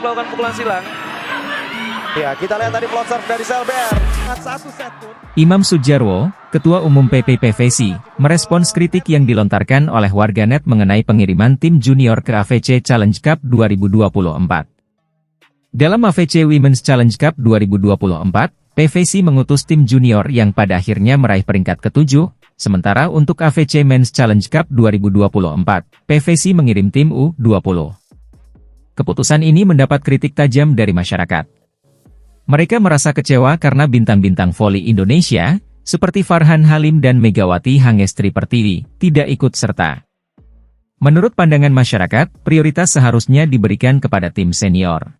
melakukan pukulan silang. Ya, kita lihat tadi float serve dari Selber. Satu set. Imam Sudjarwo, Ketua Umum PPPVC, merespons kritik yang dilontarkan oleh warganet mengenai pengiriman tim junior ke AFC Challenge Cup 2024. Dalam AFC Women's Challenge Cup 2024, PVC mengutus tim junior yang pada akhirnya meraih peringkat ke-7, sementara untuk AFC Men's Challenge Cup 2024, PVC mengirim tim U20. Keputusan ini mendapat kritik tajam dari masyarakat. Mereka merasa kecewa karena bintang-bintang voli Indonesia, seperti Farhan Halim dan Megawati Hangestri Pertiwi, tidak ikut serta. Menurut pandangan masyarakat, prioritas seharusnya diberikan kepada tim senior.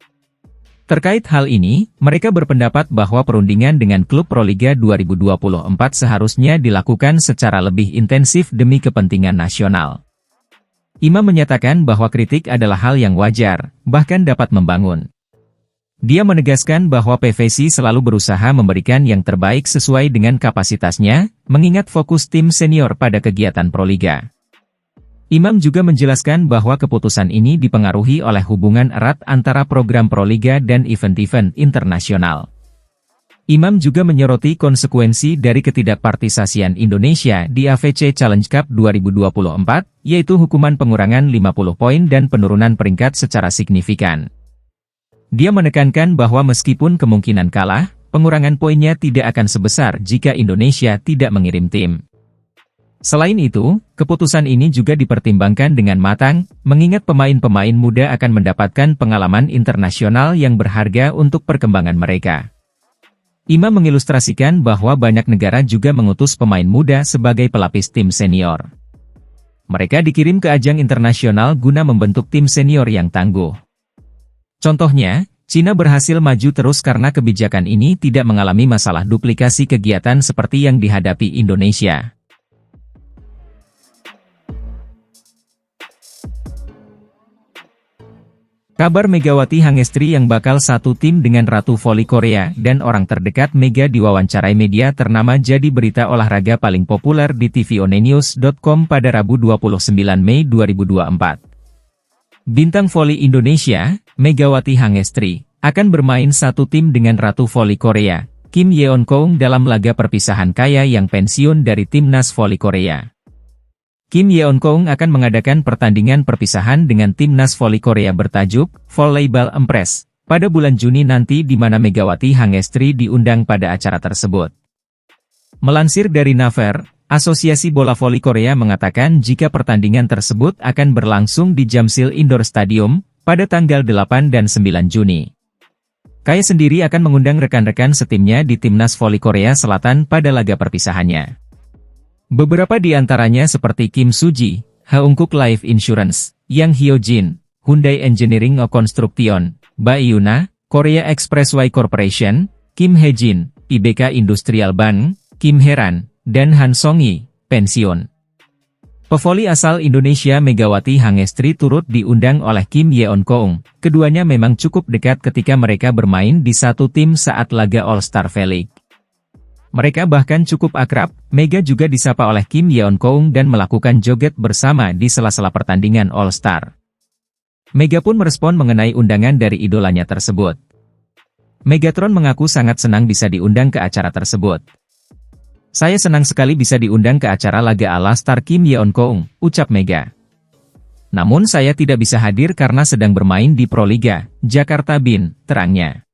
Terkait hal ini, mereka berpendapat bahwa perundingan dengan klub Proliga 2024 seharusnya dilakukan secara lebih intensif demi kepentingan nasional. Imam menyatakan bahwa kritik adalah hal yang wajar, bahkan dapat membangun. Dia menegaskan bahwa PVC selalu berusaha memberikan yang terbaik sesuai dengan kapasitasnya, mengingat fokus tim senior pada kegiatan Proliga. Imam juga menjelaskan bahwa keputusan ini dipengaruhi oleh hubungan erat antara program Proliga dan event-event internasional. Imam juga menyoroti konsekuensi dari ketidakpartisasian Indonesia di AFC Challenge Cup 2024, yaitu hukuman pengurangan 50 poin dan penurunan peringkat secara signifikan. Dia menekankan bahwa meskipun kemungkinan kalah, pengurangan poinnya tidak akan sebesar jika Indonesia tidak mengirim tim. Selain itu, keputusan ini juga dipertimbangkan dengan matang, mengingat pemain-pemain muda akan mendapatkan pengalaman internasional yang berharga untuk perkembangan mereka. Imam mengilustrasikan bahwa banyak negara juga mengutus pemain muda sebagai pelapis tim senior. Mereka dikirim ke ajang internasional guna membentuk tim senior yang tangguh. Contohnya, Cina berhasil maju terus karena kebijakan ini tidak mengalami masalah duplikasi kegiatan seperti yang dihadapi Indonesia. Kabar Megawati Hangestri yang bakal satu tim dengan Ratu Voli Korea dan orang terdekat Mega diwawancarai media ternama jadi berita olahraga paling populer di tvonnews.com pada Rabu 29 Mei 2024. Bintang voli Indonesia, Megawati Hangestri, akan bermain satu tim dengan Ratu Voli Korea, Kim Yeon-keung dalam laga perpisahan kaya yang pensiun dari Timnas Voli Korea. Kim Yeon-keung akan mengadakan pertandingan perpisahan dengan Timnas Voli Korea bertajuk Volleyball Empress pada bulan Juni nanti di mana Megawati Hangestri diundang pada acara tersebut. Melansir dari Naver, Asosiasi Bola Voli Korea mengatakan jika pertandingan tersebut akan berlangsung di Jamsil Indoor Stadium pada tanggal 8 dan 9 Juni. Kaya sendiri akan mengundang rekan-rekan setimnya di Timnas Voli Korea Selatan pada laga perpisahannya. Beberapa di antaranya seperti Kim Suji, Haungkook Life Insurance, Yang Hyojin, Hyundai Engineering Construction, Baiyuna, Korea Expressway Corporation, Kim Hejin, IBK Industrial Bank, Kim Heran, dan Han Song-yi, pensiun. Pevoli asal Indonesia Megawati Hangestri turut diundang oleh Kim Yeon-keung. Keduanya memang cukup dekat ketika mereka bermain di satu tim saat laga All-Star V-League. Mereka bahkan cukup akrab. Mega juga disapa oleh Kim Yeon-keung dan melakukan joget bersama di sela-sela pertandingan All-Star. Mega pun merespon mengenai undangan dari idolanya tersebut. Megatron mengaku sangat senang bisa diundang ke acara tersebut. Saya senang sekali bisa diundang ke acara laga ala star Kim Yeon-keung, ucap Mega. Namun saya tidak bisa hadir karena sedang bermain di Proliga, Jakarta Bin, terangnya.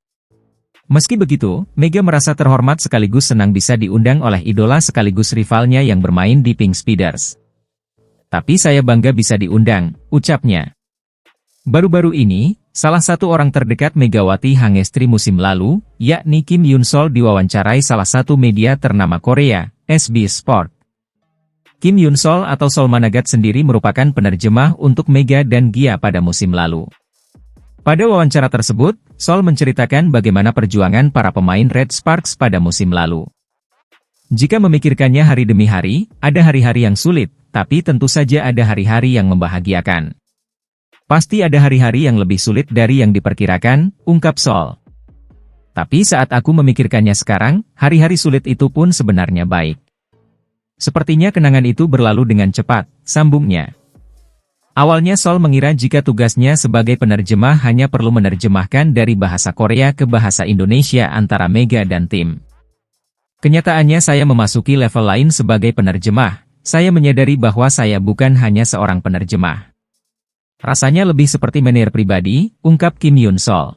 Meski begitu, Mega merasa terhormat sekaligus senang bisa diundang oleh idola sekaligus rivalnya yang bermain di Pink Speeders. Tapi saya bangga bisa diundang, ucapnya. Baru-baru ini, salah satu orang terdekat Megawati Hangestri musim lalu, yakni Kim Yoon-sol diwawancarai salah satu media ternama Korea, SBS Sport. Kim Yoon-sol atau Sol Managat sendiri merupakan penerjemah untuk Mega dan Gia pada musim lalu. Pada wawancara tersebut, Sol menceritakan bagaimana perjuangan para pemain Red Sparks pada musim lalu. Jika memikirkannya hari demi hari, ada hari-hari yang sulit, tapi tentu saja ada hari-hari yang membahagiakan. Pasti ada hari-hari yang lebih sulit dari yang diperkirakan, ungkap Sol. Tapi saat aku memikirkannya sekarang, hari-hari sulit itu pun sebenarnya baik. Sepertinya kenangan itu berlalu dengan cepat, sambungnya. Awalnya Sol mengira jika tugasnya sebagai penerjemah hanya perlu menerjemahkan dari bahasa Korea ke bahasa Indonesia antara Mega dan tim. Kenyataannya saya memasuki level lain sebagai penerjemah. Saya menyadari bahwa saya bukan hanya seorang penerjemah. Rasanya lebih seperti menir pribadi, ungkap Kim Yoon Sol.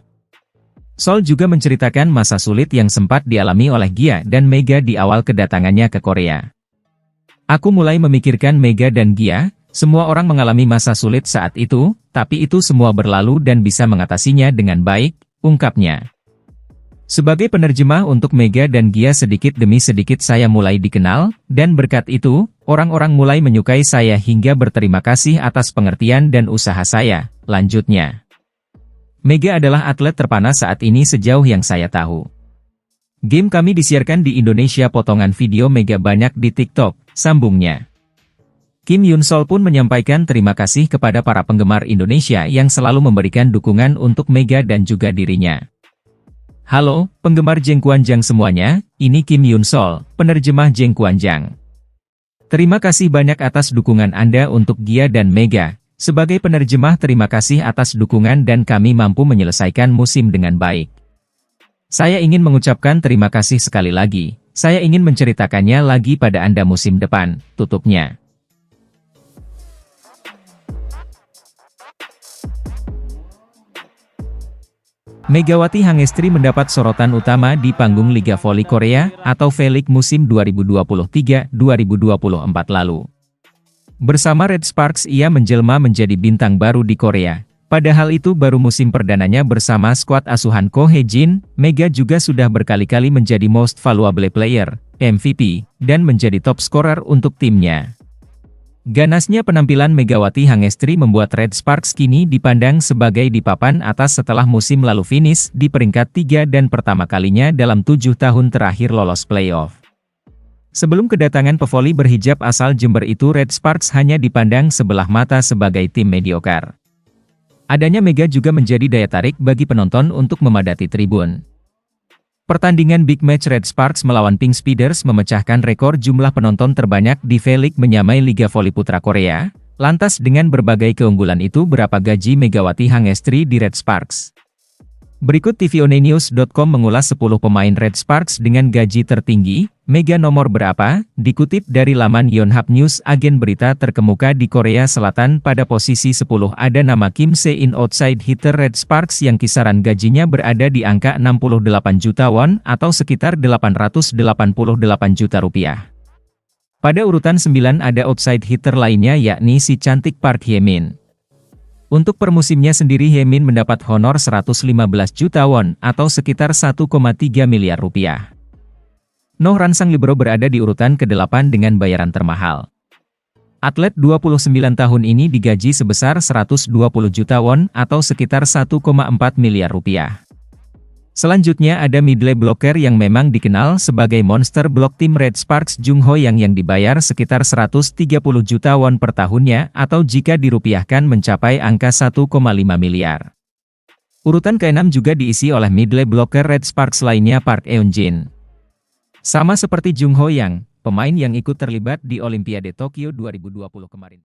Sol juga menceritakan masa sulit yang sempat dialami oleh Gia dan Mega di awal kedatangannya ke Korea. Aku mulai memikirkan Mega dan Gia. Semua orang mengalami masa sulit saat itu, tapi itu semua berlalu dan bisa mengatasinya dengan baik, ungkapnya. Sebagai penerjemah untuk Mega dan Gia sedikit demi sedikit saya mulai dikenal, dan berkat itu, orang-orang mulai menyukai saya hingga berterima kasih atas pengertian dan usaha saya, lanjutnya. Mega adalah atlet terpanas saat ini sejauh yang saya tahu. Game kami disiarkan di Indonesia, potongan video Mega banyak di TikTok, sambungnya. Kim Yoon Sol pun menyampaikan terima kasih kepada para penggemar Indonesia yang selalu memberikan dukungan untuk Mega dan juga dirinya. Halo, penggemar Jeng Kuanjang semuanya, ini Kim Yoon Sol, penerjemah Jeng Kuanjang. Terima kasih banyak atas dukungan Anda untuk Gia dan Mega. Sebagai penerjemah terima kasih atas dukungan dan kami mampu menyelesaikan musim dengan baik. Saya ingin mengucapkan terima kasih sekali lagi. Saya ingin menceritakannya lagi pada Anda musim depan, tutupnya. Megawati Hangestri mendapat sorotan utama di panggung Liga Voli Korea atau V-League musim 2023-2024 lalu. Bersama Red Sparks ia menjelma menjadi bintang baru di Korea. Padahal itu baru musim perdananya bersama skuad asuhan Ko Hae-jin. Mega juga sudah berkali-kali menjadi Most Valuable Player, MVP, dan menjadi top scorer untuk timnya. Ganasnya penampilan Megawati Hangestri membuat Red Sparks kini dipandang sebagai di papan atas setelah musim lalu finish di peringkat 3 dan pertama kalinya dalam 7 tahun terakhir lolos playoff. Sebelum kedatangan pevoli berhijab asal Jember itu, Red Sparks hanya dipandang sebelah mata sebagai tim mediocre. Adanya Mega juga menjadi daya tarik bagi penonton untuk memadati tribun. Pertandingan Big Match Red Sparks melawan Pink Speeders memecahkan rekor jumlah penonton terbanyak di V-League menyamai Liga Voli Putra Korea. Lantas dengan berbagai keunggulan itu, berapa gaji Megawati Hangestri di Red Sparks? Berikut tvonnews.com mengulas 10 pemain Red Sparks dengan gaji tertinggi. Mega nomor berapa? Dikutip dari laman Yonhap News, agen berita terkemuka di Korea Selatan pada posisi 10 ada nama Kim Se-in, outside hitter Red Sparks yang kisaran gajinya berada di angka 68 juta won atau sekitar 888 juta rupiah. Pada urutan 9 ada outside hitter lainnya yakni si cantik Park Hye-min. Untuk per musimnya sendiri Hye-min mendapat honor 115 juta won atau sekitar 1,3 miliar rupiah. Noh Ransang Libero berada di urutan ke-8 dengan bayaran termahal. Atlet 29 tahun ini digaji sebesar 120 juta won atau sekitar 1,4 miliar rupiah. Selanjutnya ada middle blocker yang memang dikenal sebagai monster blok tim Red Sparks, Jung Ho yang dibayar sekitar 130 juta won per tahunnya atau jika dirupiahkan mencapai angka 1,5 miliar. Urutan ke-6 juga diisi oleh middle blocker Red Sparks lainnya Park Eun-jin. Sama seperti Jung Ho Yang, pemain yang ikut terlibat di Olimpiade Tokyo 2020 kemarin.